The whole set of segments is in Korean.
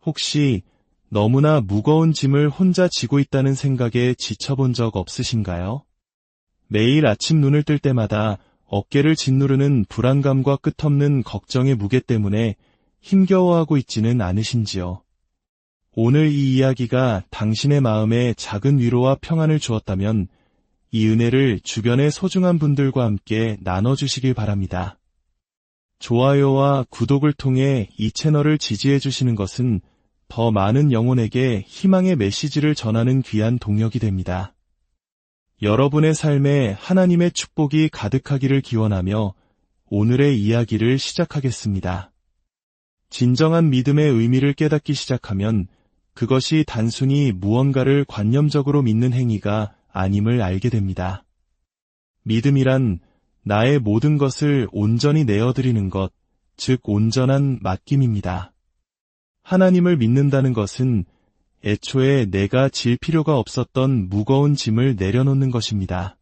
혹시 너무나 무거운 짐을 혼자 지고 있다는 생각에 지쳐본 적 없으신가요? 매일 아침 눈을 뜰 때마다 어깨를 짓누르는 불안감과 끝없는 걱정의 무게 때문에 힘겨워하고 있지는 않으신지요? 오늘 이 이야기가 당신의 마음에 작은 위로와 평안을 주었다면 이 은혜를 주변의 소중한 분들과 함께 나눠주시길 바랍니다. 좋아요와 구독을 통해 이 채널을 지지해 주시는 것은 더 많은 영혼에게 희망의 메시지를 전하는 귀한 동력이 됩니다. 여러분의 삶에 하나님의 축복이 가득하기를 기원하며 오늘의 이야기를 시작하겠습니다. 진정한 믿음의 의미를 깨닫기 시작하면 그것이 단순히 무언가를 관념적으로 믿는 행위가 아님을 알게 됩니다. 믿음이란 나의 모든 것을 온전히 내어드리는 것, 즉 온전한 맡김입니다. 하나님을 믿는다는 것은 애초에 내가 질 필요가 없었던 무거운 짐을 내려놓는 것입니다.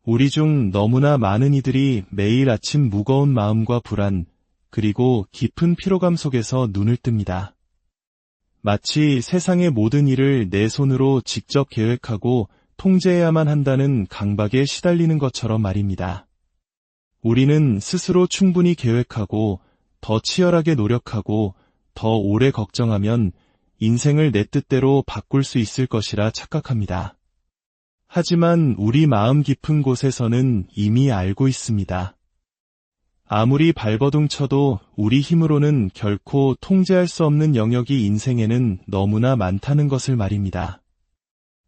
우리 중 너무나 많은 이들이 매일 아침 무거운 마음과 불안, 그리고 깊은 피로감 속에서 눈을 뜹니다. 마치 세상의 모든 일을 내 손으로 직접 계획하고 통제해야만 한다는 강박에 시달리는 것처럼 말입니다. 우리는 스스로 충분히 계획하고 더 치열하게 노력하고 더 오래 걱정하면 인생을 내 뜻대로 바꿀 수 있을 것이라 착각합니다. 하지만 우리 마음 깊은 곳에서는 이미 알고 있습니다. 아무리 발버둥 쳐도 우리 힘으로는 결코 통제할 수 없는 영역이 인생에는 너무나 많다는 것을 말입니다.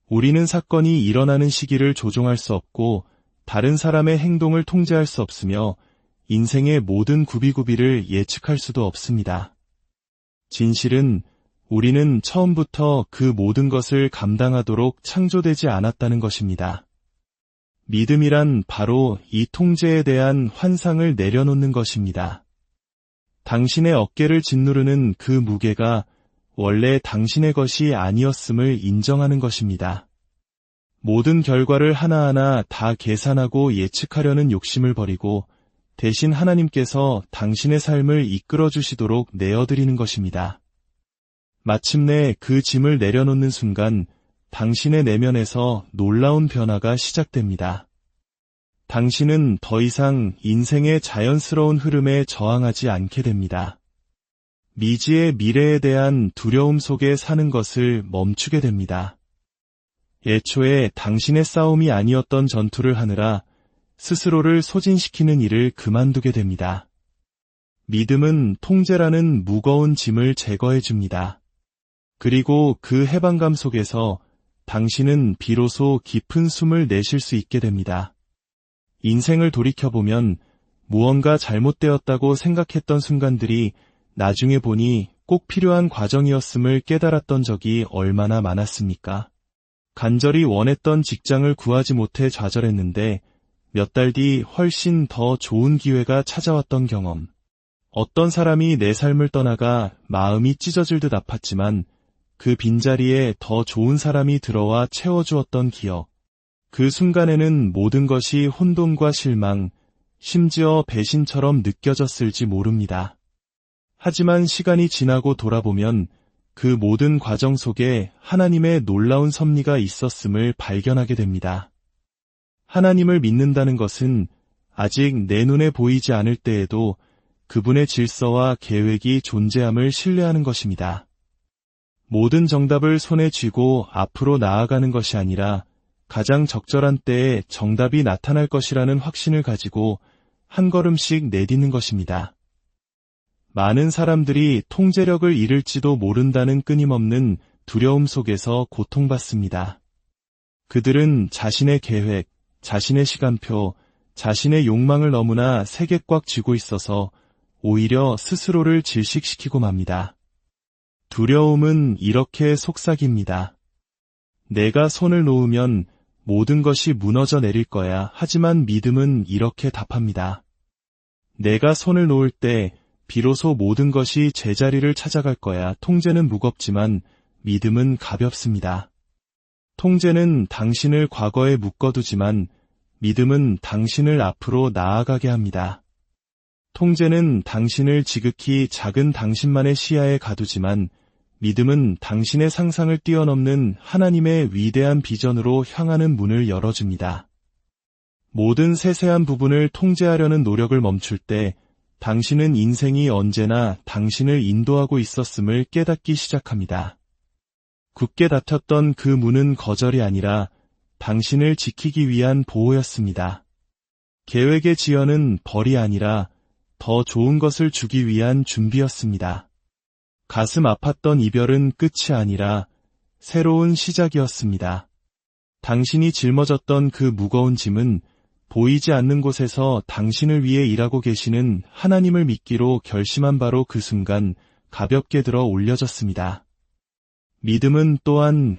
우리는 사건이 일어나는 시기를 조종할 수 없고 다른 사람의 행동을 통제할 수 없으며 인생의 모든 구비구비를 예측할 수도 없습니다. 진실은 우리는 처음부터 그 모든 것을 감당하도록 창조되지 않았다는 것입니다. 믿음이란 바로 이 통제에 대한 환상을 내려놓는 것입니다. 당신의 어깨를 짓누르는 그 무게가 원래 당신의 것이 아니었음을 인정하는 것입니다. 모든 결과를 하나하나 다 계산하고 예측하려는 욕심을 버리고 대신 하나님께서 당신의 삶을 이끌어 주시도록 내어드리는 것입니다. 마침내 그 짐을 내려놓는 순간 당신의 내면에서 놀라운 변화가 시작됩니다. 당신은 더 이상 인생의 자연스러운 흐름에 저항하지 않게 됩니다. 미지의 미래에 대한 두려움 속에 사는 것을 멈추게 됩니다. 애초에 당신의 싸움이 아니었던 전투를 하느라 스스로를 소진시키는 일을 그만두게 됩니다. 믿음은 통제라는 무거운 짐을 제거해 줍니다. 그리고 그 해방감 속에서 당신은 비로소 깊은 숨을 내쉴 수 있게 됩니다. 인생을 돌이켜보면 무언가 잘못되었다고 생각했던 순간들이 나중에 보니 꼭 필요한 과정이었음을 깨달았던 적이 얼마나 많았습니까? 간절히 원했던 직장을 구하지 못해 좌절했는데 몇 달 뒤 훨씬 더 좋은 기회가 찾아왔던 경험. 어떤 사람이 내 삶을 떠나가 마음이 찢어질 듯 아팠지만 그 빈자리에 더 좋은 사람이 들어와 채워주었던 기억. 그 순간에는 모든 것이 혼돈과 실망, 심지어 배신처럼 느껴졌을지 모릅니다. 하지만 시간이 지나고 돌아보면 그 모든 과정 속에 하나님의 놀라운 섭리가 있었음을 발견하게 됩니다. 하나님을 믿는다는 것은 아직 내 눈에 보이지 않을 때에도 그분의 질서와 계획이 존재함을 신뢰하는 것입니다. 모든 정답을 손에 쥐고 앞으로 나아가는 것이 아니라 가장 적절한 때에 정답이 나타날 것이라는 확신을 가지고 한 걸음씩 내딛는 것입니다. 많은 사람들이 통제력을 잃을지도 모른다는 끊임없는 두려움 속에서 고통받습니다. 그들은 자신의 계획, 자신의 시간표, 자신의 욕망을 너무나 세게 꽉 쥐고 있어서 오히려 스스로를 질식시키고 맙니다. 두려움은 이렇게 속삭입니다. 내가 손을 놓으면 모든 것이 무너져 내릴 거야. 하지만 믿음은 이렇게 답합니다. 내가 손을 놓을 때 비로소 모든 것이 제자리를 찾아갈 거야. 통제는 무겁지만 믿음은 가볍습니다. 통제는 당신을 과거에 묶어두지만 믿음은 당신을 앞으로 나아가게 합니다. 통제는 당신을 지극히 작은 당신만의 시야에 가두지만 믿음은 당신의 상상을 뛰어넘는 하나님의 위대한 비전으로 향하는 문을 열어줍니다. 모든 세세한 부분을 통제하려는 노력을 멈출 때 당신은 인생이 언제나 당신을 인도하고 있었음을 깨닫기 시작합니다. 굳게 닫혔던 그 문은 거절이 아니라 당신을 지키기 위한 보호였습니다. 계획의 지연은 벌이 아니라 더 좋은 것을 주기 위한 준비였습니다. 가슴 아팠던 이별은 끝이 아니라 새로운 시작이었습니다. 당신이 짊어졌던 그 무거운 짐은 보이지 않는 곳에서 당신을 위해 일하고 계시는 하나님을 믿기로 결심한 바로 그 순간 가볍게 들어 올려졌습니다. 믿음은 또한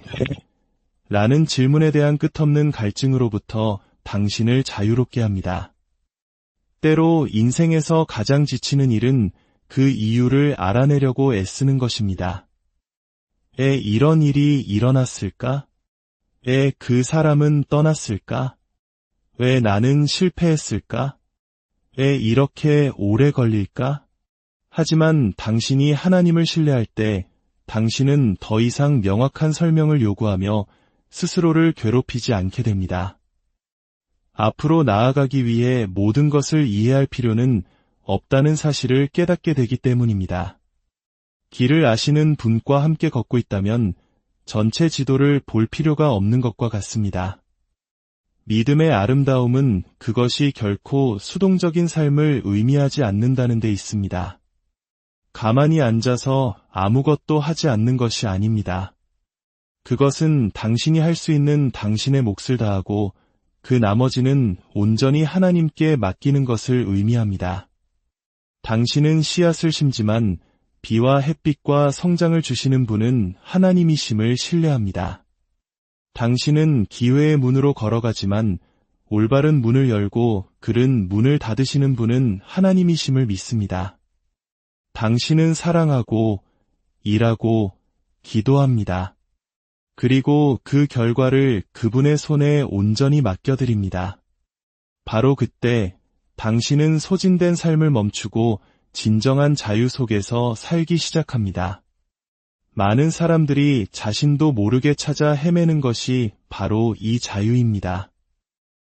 라는 질문에 대한 끝없는 갈증으로부터 당신을 자유롭게 합니다. 때로 인생에서 가장 지치는 일은 그 이유를 알아내려고 애쓰는 것입니다. 왜 이런 일이 일어났을까? 왜 그 사람은 떠났을까? 왜 나는 실패했을까? 왜 이렇게 오래 걸릴까? 하지만 당신이 하나님을 신뢰할 때 당신은 더 이상 명확한 설명을 요구하며 스스로를 괴롭히지 않게 됩니다. 앞으로 나아가기 위해 모든 것을 이해할 필요는 없다는 사실을 깨닫게 되기 때문입니다. 길을 아시는 분과 함께 걷고 있다면 전체 지도를 볼 필요가 없는 것과 같습니다. 믿음의 아름다움은 그것이 결코 수동적인 삶을 의미하지 않는다는 데 있습니다. 가만히 앉아서 아무것도 하지 않는 것이 아닙니다. 그것은 당신이 할 수 있는 당신의 몫을 다하고 그 나머지는 온전히 하나님께 맡기는 것을 의미합니다. 당신은 씨앗을 심지만 비와 햇빛과 성장을 주시는 분은 하나님이심을 신뢰합니다. 당신은 기회의 문으로 걸어가지만 올바른 문을 열고 그른 문을 닫으시는 분은 하나님이심을 믿습니다. 당신은 사랑하고 일하고 기도합니다. 그리고 그 결과를 그분의 손에 온전히 맡겨드립니다. 바로 그때 당신은 소진된 삶을 멈추고 진정한 자유 속에서 살기 시작합니다. 많은 사람들이 자신도 모르게 찾아 헤매는 것이 바로 이 자유입니다.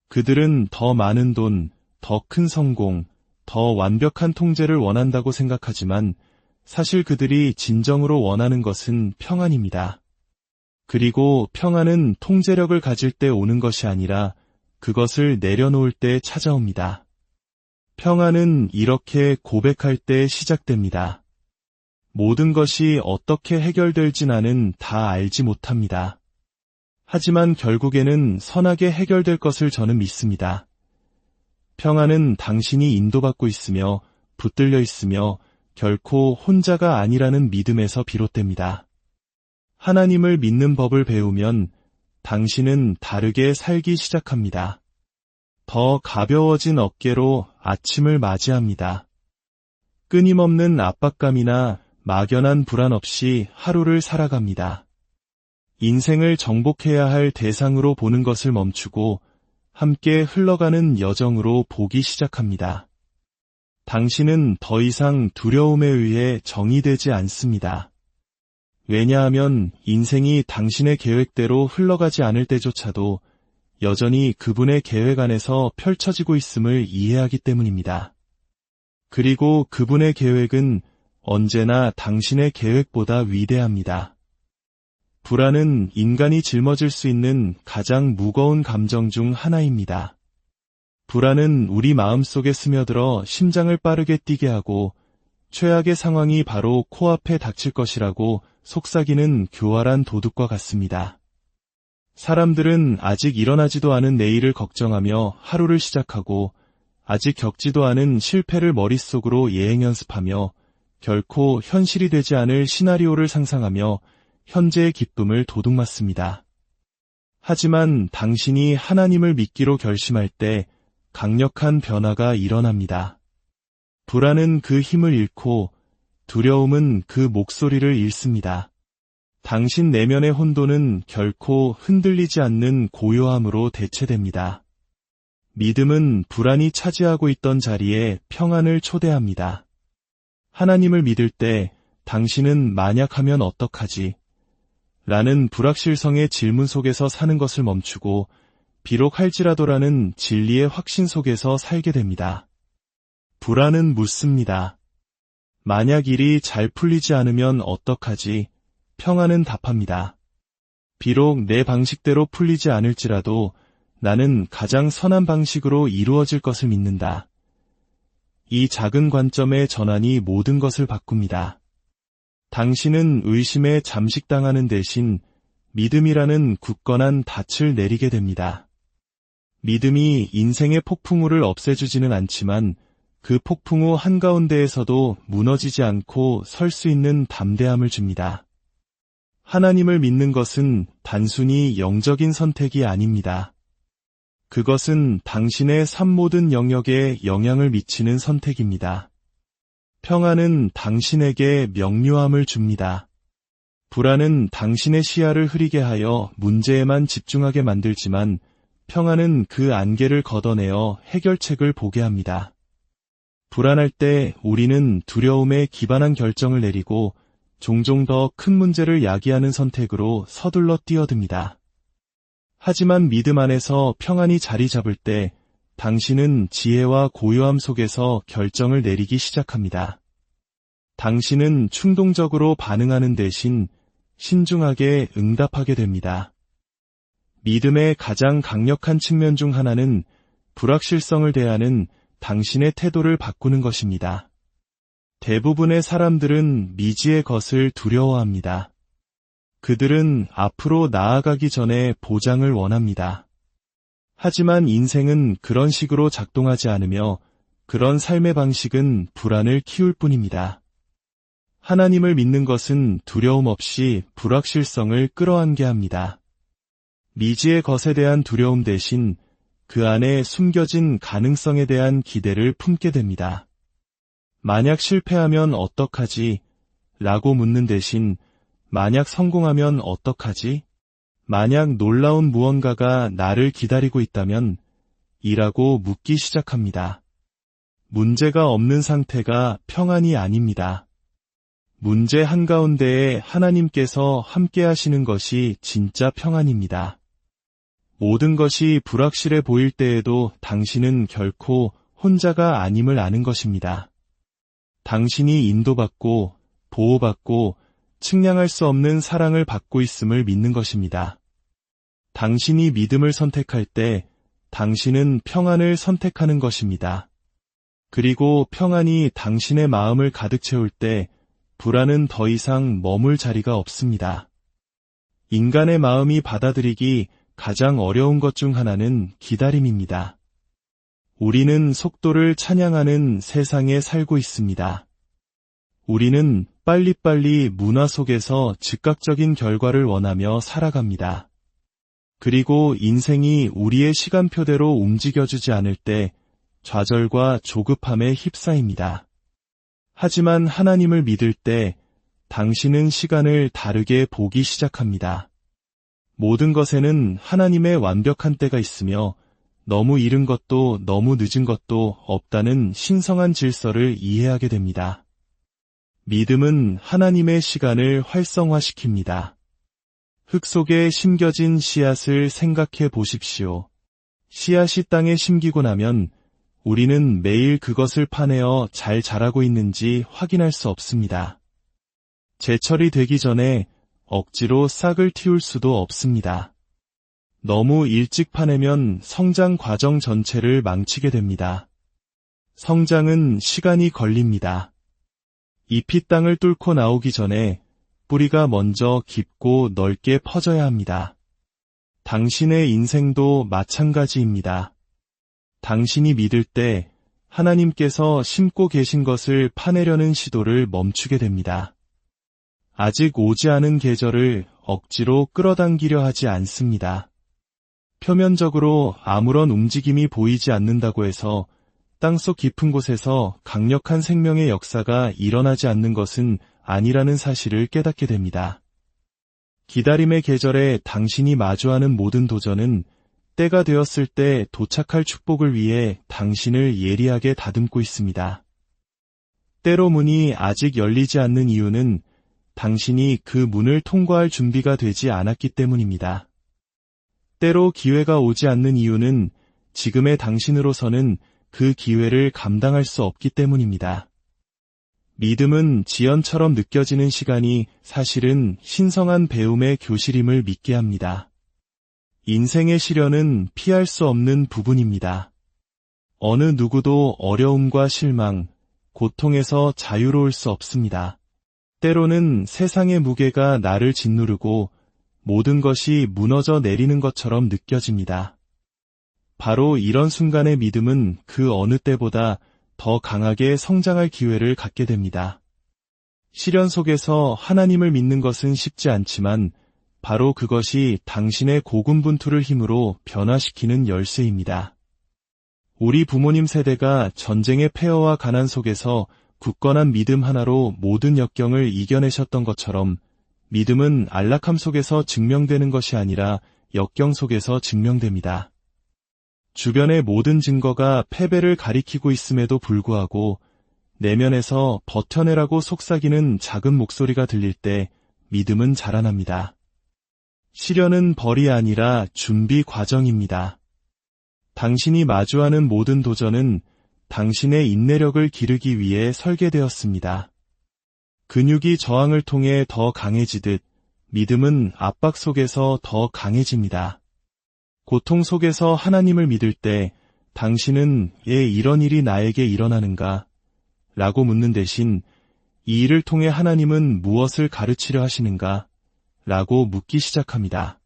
그들은 더 많은 돈, 더 큰 성공, 더 완벽한 통제를 원한다고 생각하지만 사실 그들이 진정으로 원하는 것은 평안입니다. 그리고 평안은 통제력을 가질 때 오는 것이 아니라 그것을 내려놓을 때 찾아옵니다. 평안은 이렇게 고백할 때 시작됩니다. 모든 것이 어떻게 해결될지 나는 다 알지 못합니다. 하지만 결국에는 선하게 해결될 것을 저는 믿습니다. 평안은 당신이 인도받고 있으며 붙들려 있으며 결코 혼자가 아니라는 믿음에서 비롯됩니다. 하나님을 믿는 법을 배우면 당신은 다르게 살기 시작합니다. 더 가벼워진 어깨로 아침을 맞이합니다. 끊임없는 압박감이나 막연한 불안 없이 하루를 살아갑니다. 인생을 정복해야 할 대상으로 보는 것을 멈추고 함께 흘러가는 여정으로 보기 시작합니다. 당신은 더 이상 두려움에 의해 정의되지 않습니다. 왜냐하면 인생이 당신의 계획대로 흘러가지 않을 때조차도 여전히 그분의 계획 안에서 펼쳐지고 있음을 이해하기 때문입니다. 그리고 그분의 계획은 언제나 당신의 계획보다 위대합니다. 불안은 인간이 짊어질 수 있는 가장 무거운 감정 중 하나입니다. 불안은 우리 마음속에 스며들어 심장을 빠르게 뛰게 하고 최악의 상황이 바로 코앞에 닥칠 것이라고 속삭이는 교활한 도둑과 같습니다. 사람들은 아직 일어나지도 않은 내일을 걱정하며 하루를 시작하고 아직 겪지도 않은 실패를 머릿속으로 예행 연습하며 결코 현실이 되지 않을 시나리오를 상상하며 현재의 기쁨을 도둑맞습니다. 하지만 당신이 하나님을 믿기로 결심할 때 강력한 변화가 일어납니다. 불안은 그 힘을 잃고 두려움은 그 목소리를 잃습니다. 당신 내면의 혼돈은 결코 흔들리지 않는 고요함으로 대체됩니다. 믿음은 불안이 차지하고 있던 자리에 평안을 초대합니다. 하나님을 믿을 때 당신은 만약 하면 어떡하지? 라는 불확실성의 질문 속에서 사는 것을 멈추고 비록 할지라도라는 진리의 확신 속에서 살게 됩니다. 불안은 묻습니다. 만약 일이 잘 풀리지 않으면 어떡하지? 평안은 답합니다. 비록 내 방식대로 풀리지 않을지라도 나는 가장 선한 방식으로 이루어질 것을 믿는다. 이 작은 관점의 전환이 모든 것을 바꿉니다. 당신은 의심에 잠식당하는 대신 믿음이라는 굳건한 닻을 내리게 됩니다. 믿음이 인생의 폭풍우를 없애주지는 않지만 그 폭풍우 한가운데에서도 무너지지 않고 설 수 있는 담대함을 줍니다. 하나님을 믿는 것은 단순히 영적인 선택이 아닙니다. 그것은 당신의 삶 모든 영역에 영향을 미치는 선택입니다. 평안은 당신에게 명료함을 줍니다. 불안은 당신의 시야를 흐리게 하여 문제에만 집중하게 만들지만 평안은 그 안개를 걷어내어 해결책을 보게 합니다. 불안할 때 우리는 두려움에 기반한 결정을 내리고 종종 더 큰 문제를 야기하는 선택으로 서둘러 뛰어듭니다. 하지만 믿음 안에서 평안이 자리 잡을 때 당신은 지혜와 고요함 속에서 결정을 내리기 시작합니다. 당신은 충동적으로 반응하는 대신 신중하게 응답하게 됩니다. 믿음의 가장 강력한 측면 중 하나는 불확실성을 대하는 당신의 태도를 바꾸는 것입니다. 대부분의 사람들은 미지의 것을 두려워합니다. 그들은 앞으로 나아가기 전에 보장을 원합니다. 하지만 인생은 그런 식으로 작동하지 않으며 그런 삶의 방식은 불안을 키울 뿐입니다. 하나님을 믿는 것은 두려움 없이 불확실성을 끌어안게 합니다. 미지의 것에 대한 두려움 대신 그 안에 숨겨진 가능성에 대한 기대를 품게 됩니다. 만약 실패하면 어떡하지? 라고 묻는 대신 만약 성공하면 어떡하지? 만약 놀라운 무언가가 나를 기다리고 있다면? 이라고 묻기 시작합니다. 문제가 없는 상태가 평안이 아닙니다. 문제 한가운데에 하나님께서 함께 하시는 것이 진짜 평안입니다. 모든 것이 불확실해 보일 때에도 당신은 결코 혼자가 아님을 아는 것입니다. 당신이 인도받고 보호받고 측량할 수 없는 사랑을 받고 있음을 믿는 것입니다. 당신이 믿음을 선택할 때 당신은 평안을 선택하는 것입니다. 그리고 평안이 당신의 마음을 가득 채울 때 불안은 더 이상 머물 자리가 없습니다. 인간의 마음이 받아들이기 가장 어려운 것 중 하나는 기다림입니다. 우리는 속도를 찬양하는 세상에 살고 있습니다. 우리는 빨리빨리 문화 속에서 즉각적인 결과를 원하며 살아갑니다. 그리고 인생이 우리의 시간표대로 움직여주지 않을 때 좌절과 조급함에 휩싸입니다. 하지만 하나님을 믿을 때 당신은 시간을 다르게 보기 시작합니다. 모든 것에는 하나님의 완벽한 때가 있으며 너무 이른 것도 너무 늦은 것도 없다는 신성한 질서를 이해하게 됩니다. 믿음은 하나님의 시간을 활성화시킵니다. 흙 속에 심겨진 씨앗을 생각해 보십시오. 씨앗이 땅에 심기고 나면 우리는 매일 그것을 파내어 잘 자라고 있는지 확인할 수 없습니다. 제철이 되기 전에 억지로 싹을 틔울 수도 없습니다. 너무 일찍 파내면 성장 과정 전체를 망치게 됩니다. 성장은 시간이 걸립니다. 잎이 땅을 뚫고 나오기 전에 뿌리가 먼저 깊고 넓게 퍼져야 합니다. 당신의 인생도 마찬가지입니다. 당신이 믿을 때 하나님께서 심고 계신 것을 파내려는 시도를 멈추게 됩니다. 아직 오지 않은 계절을 억지로 끌어당기려 하지 않습니다. 표면적으로 아무런 움직임이 보이지 않는다고 해서 땅속 깊은 곳에서 강력한 생명의 역사가 일어나지 않는 것은 아니라는 사실을 깨닫게 됩니다. 기다림의 계절에 당신이 마주하는 모든 도전은 때가 되었을 때 도착할 축복을 위해 당신을 예리하게 다듬고 있습니다. 때로 문이 아직 열리지 않는 이유는 당신이 그 문을 통과할 준비가 되지 않았기 때문입니다. 때로 기회가 오지 않는 이유는 지금의 당신으로서는 그 기회를 감당할 수 없기 때문입니다. 믿음은 지연처럼 느껴지는 시간이 사실은 신성한 배움의 교실임을 믿게 합니다. 인생의 시련은 피할 수 없는 부분입니다. 어느 누구도 어려움과 실망, 고통에서 자유로울 수 없습니다. 때로는 세상의 무게가 나를 짓누르고 모든 것이 무너져 내리는 것처럼 느껴집니다. 바로 이런 순간의 믿음은 그 어느 때보다 더 강하게 성장할 기회를 갖게 됩니다. 시련 속에서 하나님을 믿는 것은 쉽지 않지만 바로 그것이 당신의 고군분투를 힘으로 변화시키는 열쇠입니다. 우리 부모님 세대가 전쟁의 폐허와 가난 속에서 굳건한 믿음 하나로 모든 역경을 이겨내셨던 것처럼 믿음은 안락함 속에서 증명되는 것이 아니라 역경 속에서 증명됩니다. 주변의 모든 증거가 패배를 가리키고 있음에도 불구하고 내면에서 버텨내라고 속삭이는 작은 목소리가 들릴 때 믿음은 자라납니다. 시련은 벌이 아니라 준비 과정입니다. 당신이 마주하는 모든 도전은 당신의 인내력을 기르기 위해 설계되었습니다. 근육이 저항을 통해 더 강해지듯 믿음은 압박 속에서 더 강해집니다. 고통 속에서 하나님을 믿을 때 당신은 왜 이런 일이 나에게 일어나는가? 라고 묻는 대신 이 일을 통해 하나님은 무엇을 가르치려 하시는가? 라고 묻기 시작합니다.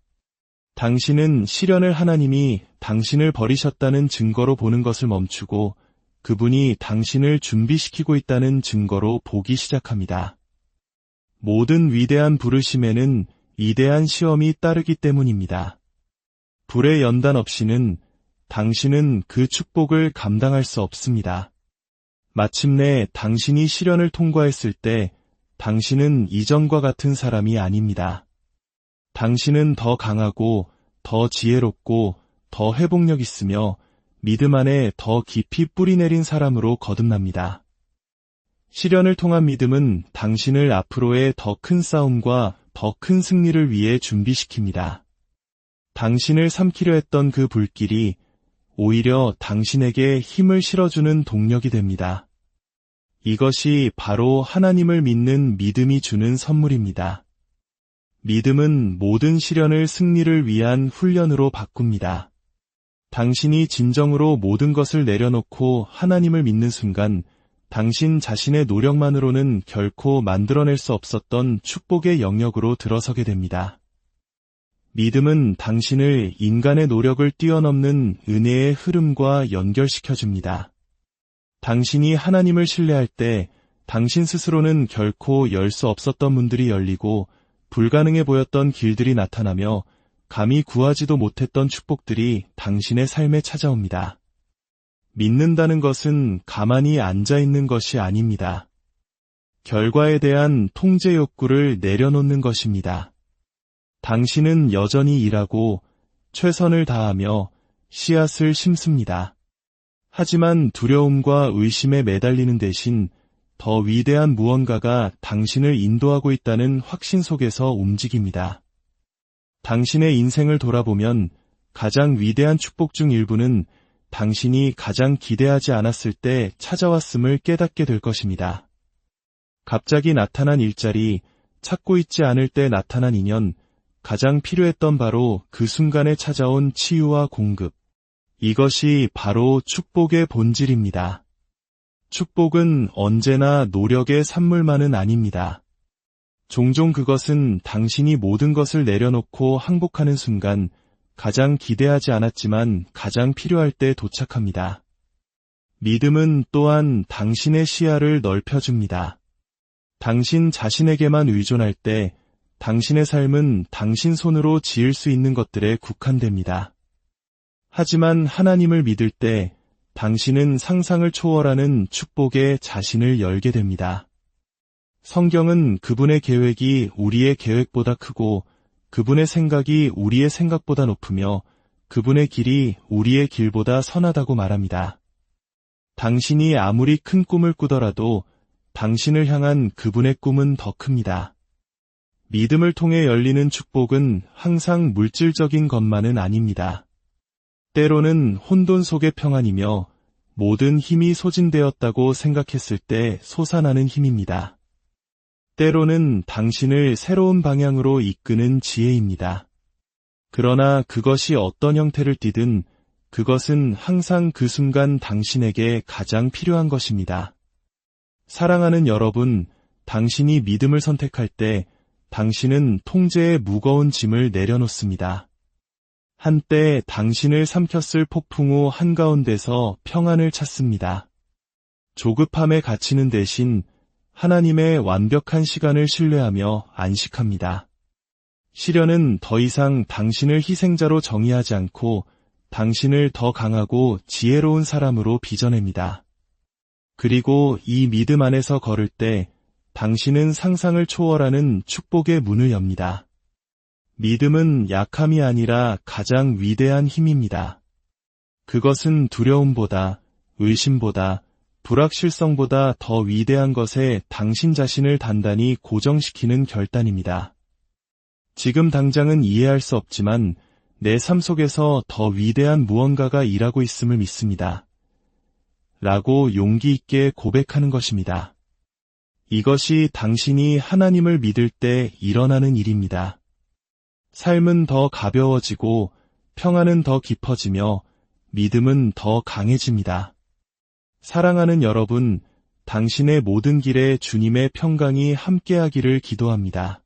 당신은 시련을 하나님이 당신을 버리셨다는 증거로 보는 것을 멈추고 그분이 당신을 준비시키고 있다는 증거로 보기 시작합니다. 모든 위대한 부르심에는 위대한 시험이 따르기 때문입니다. 불의 연단 없이는 당신은 그 축복을 감당할 수 없습니다. 마침내 당신이 시련을 통과했을 때 당신은 이전과 같은 사람이 아닙니다. 당신은 더 강하고 더 지혜롭고 더 회복력 있으며 믿음 안에 더 깊이 뿌리내린 사람으로 거듭납니다. 시련을 통한 믿음은 당신을 앞으로의 더 큰 싸움과 더 큰 승리를 위해 준비시킵니다. 당신을 삼키려 했던 그 불길이 오히려 당신에게 힘을 실어주는 동력이 됩니다. 이것이 바로 하나님을 믿는 믿음이 주는 선물입니다. 믿음은 모든 시련을 승리를 위한 훈련으로 바꿉니다. 당신이 진정으로 모든 것을 내려놓고 하나님을 믿는 순간 당신 자신의 노력만으로는 결코 만들어낼 수 없었던 축복의 영역으로 들어서게 됩니다. 믿음은 당신을 인간의 노력을 뛰어넘는 은혜의 흐름과 연결시켜줍니다. 당신이 하나님을 신뢰할 때 당신 스스로는 결코 열 수 없었던 문들이 열리고 불가능해 보였던 길들이 나타나며 감히 구하지도 못했던 축복들이 당신의 삶에 찾아옵니다. 믿는다는 것은 가만히 앉아있는 것이 아닙니다. 결과에 대한 통제 욕구를 내려놓는 것입니다. 당신은 여전히 일하고 최선을 다하며 씨앗을 심습니다. 하지만 두려움과 의심에 매달리는 대신 더 위대한 무언가가 당신을 인도하고 있다는 확신 속에서 움직입니다. 당신의 인생을 돌아보면 가장 위대한 축복 중 일부는 당신이 가장 기대하지 않았을 때 찾아왔음을 깨닫게 될 것입니다. 갑자기 나타난 일자리, 찾고 있지 않을 때 나타난 인연, 가장 필요했던 바로 그 순간에 찾아온 치유와 공급. 이것이 바로 축복의 본질입니다. 축복은 언제나 노력의 산물만은 아닙니다. 종종 그것은 당신이 모든 것을 내려놓고 항복하는 순간 가장 기대하지 않았지만 가장 필요할 때 도착합니다. 믿음은 또한 당신의 시야를 넓혀줍니다. 당신 자신에게만 의존할 때 당신의 삶은 당신 손으로 지을 수 있는 것들에 국한됩니다. 하지만 하나님을 믿을 때 당신은 상상을 초월하는 축복에 자신을 열게 됩니다. 성경은 그분의 계획이 우리의 계획보다 크고 그분의 생각이 우리의 생각보다 높으며 그분의 길이 우리의 길보다 선하다고 말합니다. 당신이 아무리 큰 꿈을 꾸더라도 당신을 향한 그분의 꿈은 더 큽니다. 믿음을 통해 열리는 축복은 항상 물질적인 것만은 아닙니다. 때로는 혼돈 속의 평안이며 모든 힘이 소진되었다고 생각했을 때 솟아나는 힘입니다. 때로는 당신을 새로운 방향으로 이끄는 지혜입니다. 그러나 그것이 어떤 형태를 띠든 그것은 항상 그 순간 당신에게 가장 필요한 것입니다. 사랑하는 여러분, 당신이 믿음을 선택할 때 당신은 통제의 무거운 짐을 내려놓습니다. 한때 당신을 삼켰을 폭풍 후 한가운데서 평안을 찾습니다. 조급함에 갇히는 대신 하나님의 완벽한 시간을 신뢰하며 안식합니다. 시련은 더 이상 당신을 희생자로 정의하지 않고 당신을 더 강하고 지혜로운 사람으로 빚어냅니다. 그리고 이 믿음 안에서 걸을 때 당신은 상상을 초월하는 축복의 문을 엽니다. 믿음은 약함이 아니라 가장 위대한 힘입니다. 그것은 두려움보다, 의심보다, 불확실성보다 더 위대한 것에 당신 자신을 단단히 고정시키는 결단입니다. 지금 당장은 이해할 수 없지만 내 삶 속에서 더 위대한 무언가가 일하고 있음을 믿습니다. 라고 용기 있게 고백하는 것입니다. 이것이 당신이 하나님을 믿을 때 일어나는 일입니다. 삶은 더 가벼워지고 평안은 더 깊어지며 믿음은 더 강해집니다. 사랑하는 여러분, 당신의 모든 길에 주님의 평강이 함께하기를 기도합니다.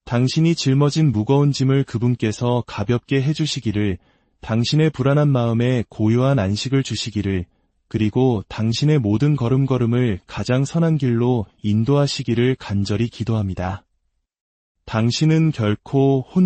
당신이 짊어진 무거운 짐을 그분께서 가볍게 해주시기를, 당신의 불안한 마음에 고요한 안식을 주시기를, 그리고 당신의 모든 걸음걸음을 가장 선한 길로 인도하시기를 간절히 기도합니다. 당신은 결코 혼자